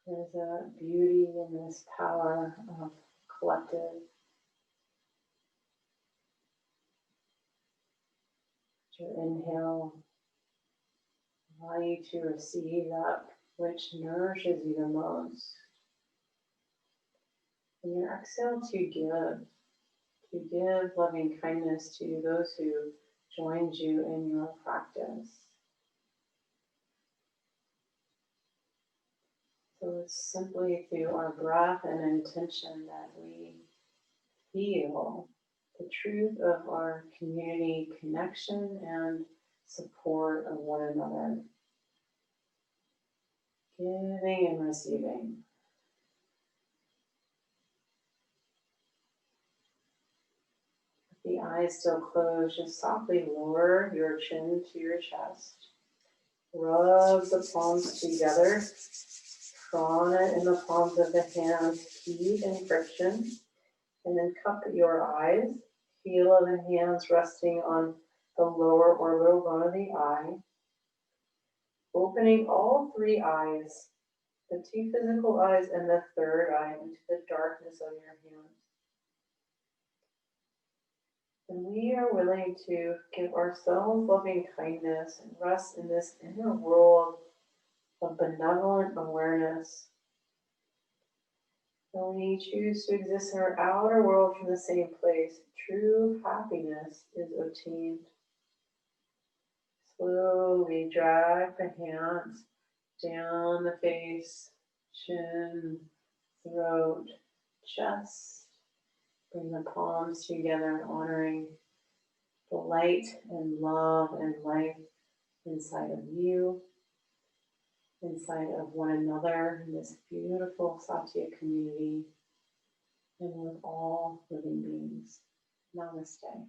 There's a beauty in this power of collective. Your inhale, allow you to receive that which nourishes you the most. And your exhale to give loving kindness to those who joined you in your practice. So it's simply through our breath and intention that we feel the truth of our community connection and support of one another. Giving and receiving. With the eyes still closed, just softly lower your chin to your chest. Rub the palms together. Prana in the palms of the hands, heat and friction. And then cup your eyes. Feel the hands resting on the lower orbital bone of the eye. Opening all three eyes, the two physical eyes and the third eye, into the darkness of your hands. And we are willing to give ourselves loving kindness and rest in this inner world of benevolent awareness. When we choose to exist in our outer world from the same place, true happiness is obtained. Slowly drag the hands down the face, chin, throat, chest. Bring the palms together, honoring the light and love and life inside of you, inside of one another in this beautiful Satya community, and with all living beings. Namaste.